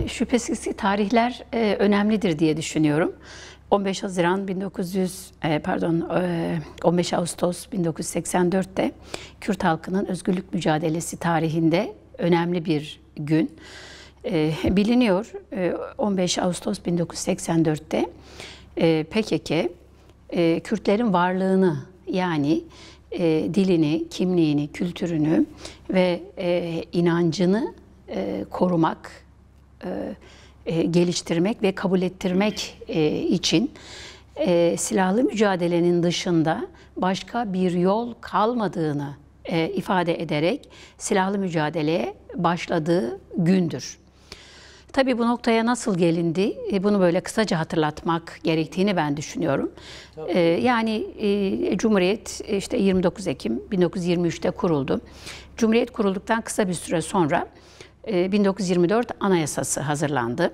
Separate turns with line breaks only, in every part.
Şüphesiz ki tarihler önemlidir diye düşünüyorum. 15 Haziran 15 Ağustos 1984'te Kürt halkının özgürlük mücadelesi tarihinde önemli bir gün. Biliniyor 15 Ağustos 1984'te PKK Kürtlerin varlığını yani dilini, kimliğini, kültürünü ve inancını korumak, geliştirmek ve kabul ettirmek için silahlı mücadelenin dışında başka bir yol kalmadığını ifade ederek silahlı mücadeleye başladığı gündür. Tabii bu noktaya nasıl gelindi, bunu böyle kısaca hatırlatmak gerektiğini ben düşünüyorum. Yani Cumhuriyet işte 29 Ekim 1923'te kuruldu. Cumhuriyet kurulduktan kısa bir süre sonra 1924 Anayasası hazırlandı.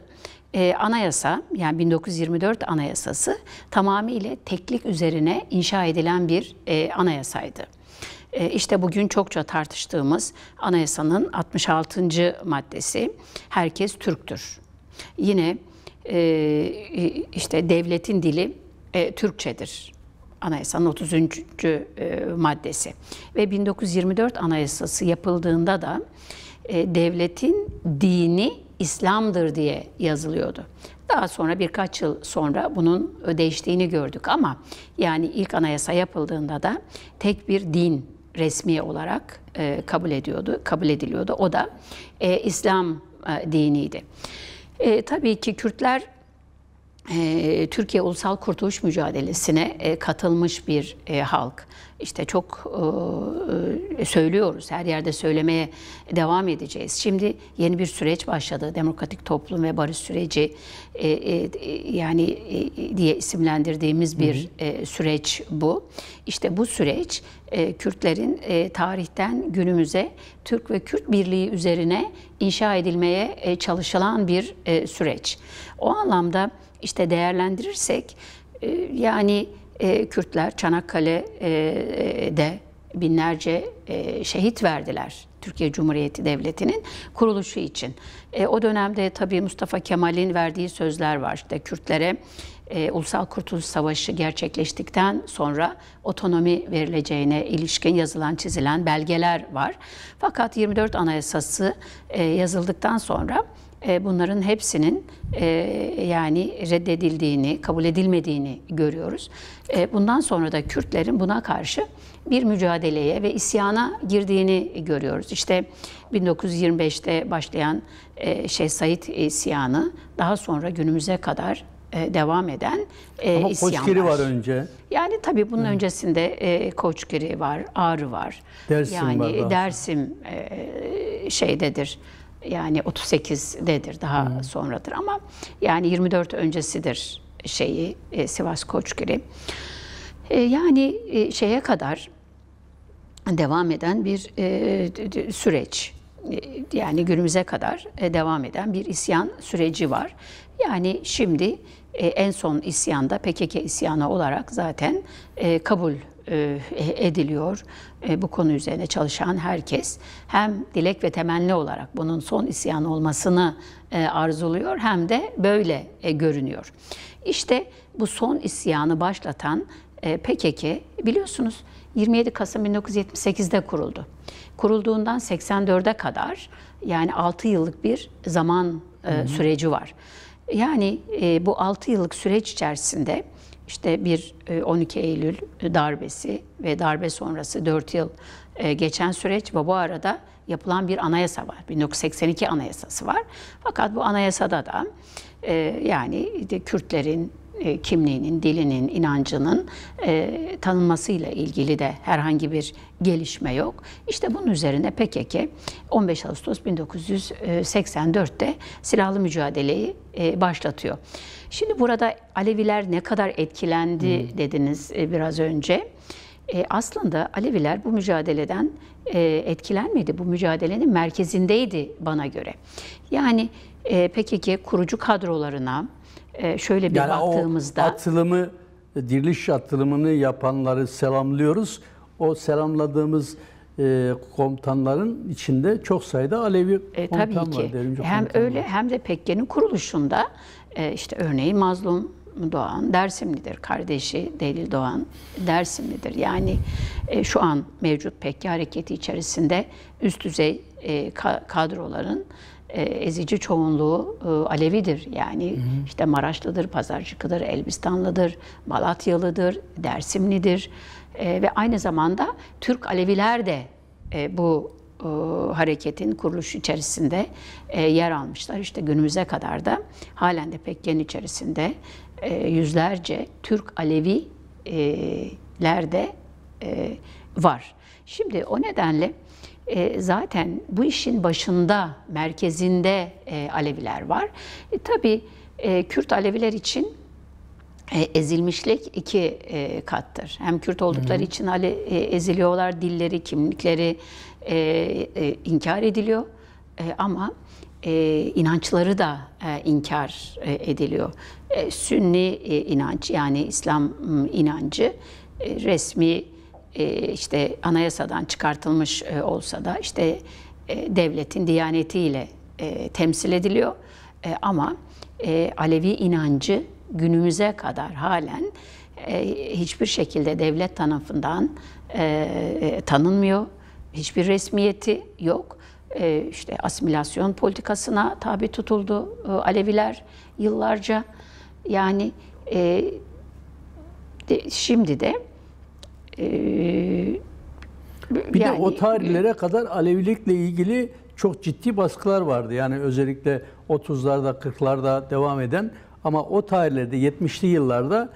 Anayasa, yani 1924 Anayasası tamamıyla teklik üzerine inşa edilen bir anayasaydı. İşte bugün çokça tartıştığımız anayasanın 66. maddesi, herkes Türktür. Yine işte devletin dili Türkçedir. Anayasanın 30. maddesi. Ve 1924 Anayasası yapıldığında da devletin dini İslam'dır diye yazılıyordu. Daha sonra birkaç yıl sonra bunun değiştiğini gördük ama yani ilk anayasa yapıldığında da tek bir din resmi olarak kabul ediliyordu. O da İslam diniydi. Tabii ki Kürtler Türkiye Ulusal Kurtuluş Mücadelesi'ne katılmış bir halk. İşte çok söylüyoruz, her yerde söylemeye devam edeceğiz. Şimdi yeni bir süreç başladı, demokratik toplum ve barış süreci yani diye isimlendirdiğimiz bir süreç bu. İşte bu süreç Kürtlerin tarihten günümüze Türk ve Kürt birliği üzerine inşa edilmeye çalışılan bir süreç. O anlamda işte değerlendirirsek yani Kürtler Çanakkale'de binlerce şehit verdiler Türkiye Cumhuriyeti Devleti'nin kuruluşu için. O dönemde tabii Mustafa Kemal'in verdiği sözler var. İşte Kürtlere Ulusal Kurtuluş Savaşı gerçekleştikten sonra otonomi verileceğine ilişkin yazılan, çizilen belgeler var. Fakat 24 Anayasası yazıldıktan sonra bunların hepsinin yani reddedildiğini, kabul edilmediğini görüyoruz. Bundan sonra da Kürtlerin buna karşı bir mücadeleye ve isyana girdiğini görüyoruz. İşte 1925'te başlayan Şeyh Said isyanı, daha sonra günümüze kadar devam eden
Ama
isyanlar.
Koçgiri var önce.
Yani tabii bunun öncesinde Koçgiri var, Ağrı var.
Dersim
yani
var.
Dersim şeydedir. Yani 38'dedir, daha sonradır ama yani 24 öncesidir Sivas Koçgiri. Yani şeye kadar devam eden bir süreç. Yani günümüze kadar devam eden bir isyan süreci var. Yani şimdi en son isyanda PKK isyanı olarak zaten kabul ediliyor. Bu konu üzerine çalışan herkes hem dilek ve temenni olarak bunun son isyan olmasını arzuluyor hem de böyle görünüyor. İşte bu son isyanı başlatan PKK biliyorsunuz 27 Kasım 1978'de kuruldu. Kurulduğundan 84'e kadar yani 6 yıllık bir zaman süreci var. Yani bu 6 yıllık süreç içerisinde işte bir 12 Eylül darbesi ve darbe sonrası 4 yıl geçen süreç ve bu arada yapılan bir anayasa var. 1982 Anayasası var. Fakat bu anayasada da yani Kürtlerin kimliğinin, dilinin, inancının tanınmasıyla ilgili de herhangi bir gelişme yok. İşte bunun üzerine PKK 15 Ağustos 1984'te silahlı mücadeleyi başlatıyor. Şimdi burada Aleviler ne kadar etkilendi dediniz biraz önce. Aslında Aleviler bu mücadeleden etkilenmedi. Bu mücadelenin merkezindeydi bana göre. Yani PKK kurucu kadrolarına şöyle bir
yani
baktığımızda...
o atılımı, diriliş atılımını yapanları selamlıyoruz. O selamladığımız komutanların içinde çok sayıda Alevi komutan
tabii ki.
var. Devrimci
Hem
komutan
öyle
var.
hem de PKK'nın kuruluşunda işte örneğin Mazlum Doğan Dersimlidir. Kardeşi Delil Doğan Dersimlidir. Yani şu an mevcut PKK hareketi içerisinde üst düzey kadroların ezici çoğunluğu Alevidir. Yani işte Maraşlıdır, Pazarcıkıdır, Elbistanlıdır, Malatyalıdır, Dersimlidir. Ve aynı zamanda Türk Aleviler de bu hareketin kuruluşu içerisinde yer almışlar. İşte günümüze kadar da halen de PKK'nın içerisinde yüzlerce Türk Aleviler de var. Şimdi o nedenle zaten bu işin başında, merkezinde Aleviler var. Tabii Kürt Aleviler için ezilmişlik iki kattır. Hem Kürt oldukları için eziliyorlar, dilleri, kimlikleri inkar ediliyor ama inançları da inkar ediliyor. Sünni inanç yani İslam inancı resmi işte anayasadan çıkartılmış olsa da işte devletin diyanetiyle temsil ediliyor. Ama Alevi inancı günümüze kadar halen hiçbir şekilde devlet tarafından tanınmıyor. Hiçbir resmiyeti yok. İşte asimilasyon politikasına tabi tutuldu Aleviler yıllarca. Yani şimdi de
bir de o tarihlere kadar Alevilikle ilgili çok ciddi baskılar vardı. Yani özellikle 30'larda, 40'larda devam eden ama o tarihlerde 70'li yıllarda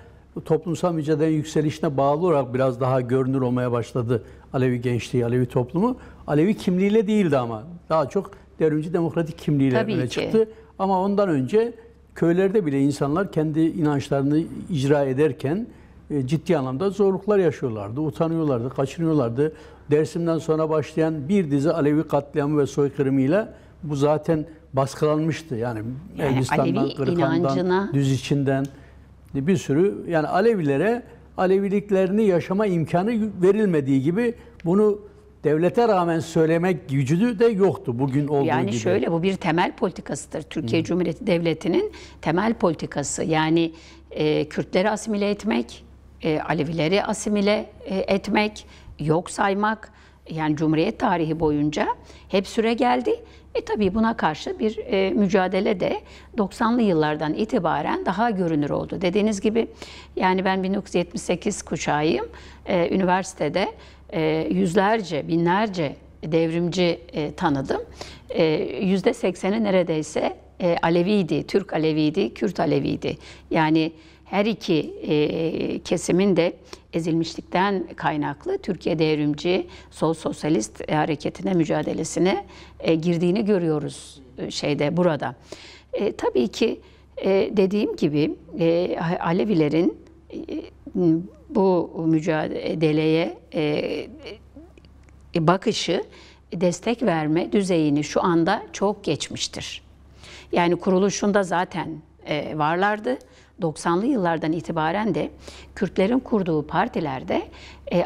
toplumsal mücadelenin yükselişine bağlı olarak biraz daha görünür olmaya başladı Alevi gençliği, Alevi toplumu. Alevi kimliğiyle değildi ama daha çok devrimci demokratik kimliğiyle öne çıktı. Ama ondan önce köylerde bile insanlar kendi inançlarını icra ederken ciddi anlamda zorluklar yaşıyorlardı, utanıyorlardı, kaçınıyorlardı. Dersim'den sonra başlayan bir dizi Alevi katliamı ve soykırımıyla bu zaten baskılanmıştı. Yani Elbistan'dan, Kırıkhan'dan, Düziçin'den bir sürü yani Alevilere Aleviliklerini yaşama imkanı verilmediği gibi bunu devlete rağmen söylemek gücü de yoktu bugün olduğu gibi.
Yani şöyle bu bir temel politikasıdır. Türkiye Cumhuriyeti Devleti'nin temel politikası. Yani Kürtleri asimile etmek, Alevileri asimile etmek, yok saymak. Yani Cumhuriyet tarihi boyunca hep süre geldi. Tabii buna karşı bir mücadele de 90'lı yıllardan itibaren daha görünür oldu. Dediğiniz gibi yani ben 1978 kuşağıyım. Üniversitede yüzlerce, binlerce devrimci tanıdım. %80'i neredeyse Aleviydi, Türk Aleviydi, Kürt Aleviydi. Yani her iki kesimin de ezilmişlikten kaynaklı Türkiye devrimci, sol sosyalist hareketine, mücadelesine girdiğini görüyoruz burada. Tabii ki dediğim gibi Alevilerin bu mücadeleye bakışı, destek verme düzeyini şu anda çok geçmiştir. Yani kuruluşunda zaten varlardı. 90'lı yıllardan itibaren de Kürtlerin kurduğu partilerde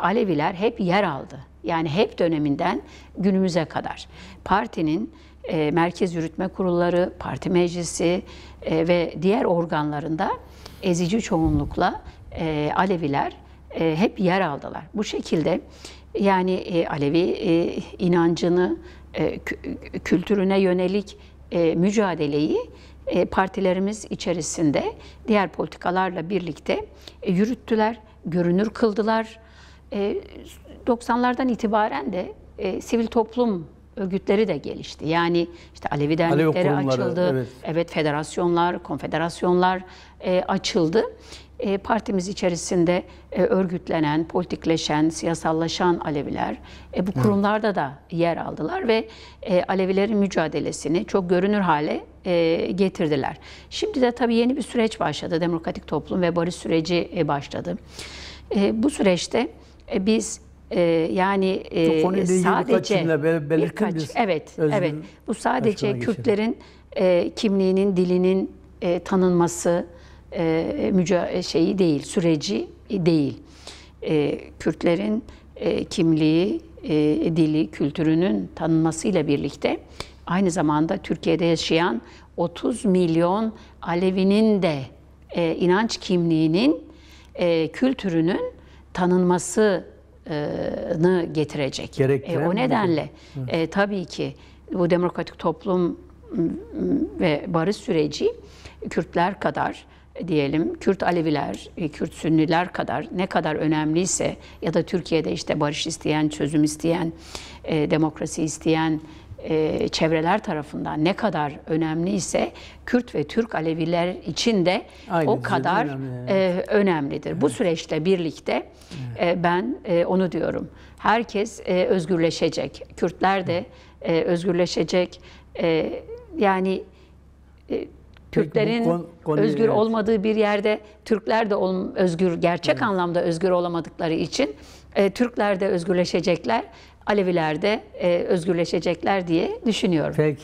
Aleviler hep yer aldı. Yani hep döneminden günümüze kadar. Partinin merkez yürütme kurulları, parti meclisi ve diğer organlarında ezici çoğunlukla Aleviler hep yer aldılar. Bu şekilde yani Alevi inancını, kültürüne yönelik mücadeleyi partilerimiz içerisinde diğer politikalarla birlikte yürüttüler, görünür kıldılar. 90'lardan itibaren de sivil toplum örgütleri de gelişti. Yani işte Alevi dernekleri açıldı. Evet, federasyonlar, konfederasyonlar açıldı. Partimiz içerisinde örgütlenen, politikleşen, siyasallaşan Aleviler bu kurumlarda da yer aldılar ve Alevilerin mücadelesini çok görünür hale getirdiler. Şimdi de tabii yeni bir süreç başladı. Demokratik toplum ve barış süreci başladı. Bu süreçte biz yani sadece evet bu sadece Kürtlerin kimliğinin, dilinin tanınması şeyi değil, süreci değil. Kürtlerin kimliği, dili, kültürünün tanınmasıyla birlikte aynı zamanda Türkiye'de yaşayan 30 milyon Alevinin de inanç kimliğinin, kültürünün tanınmasını getirecek. O nedenle tabii ki bu demokratik toplum ve barış süreci Kürtler kadar, diyelim Kürt Aleviler, Kürt Sünniler kadar ne kadar önemliyse ya da Türkiye'de işte barış isteyen, çözüm isteyen, demokrasi isteyen çevreler tarafından ne kadar önemliyse Kürt ve Türk Aleviler için de o kadar önemlidir. Evet. Bu süreçte birlikte ben onu diyorum. Herkes özgürleşecek. Kürtler de özgürleşecek. Yani Kürtlerin özgür olmadığı bir yerde Türkler de özgür, gerçek anlamda özgür olamadıkları için Türkler de özgürleşecekler, Aleviler de özgürleşecekler diye düşünüyorum.
Peki.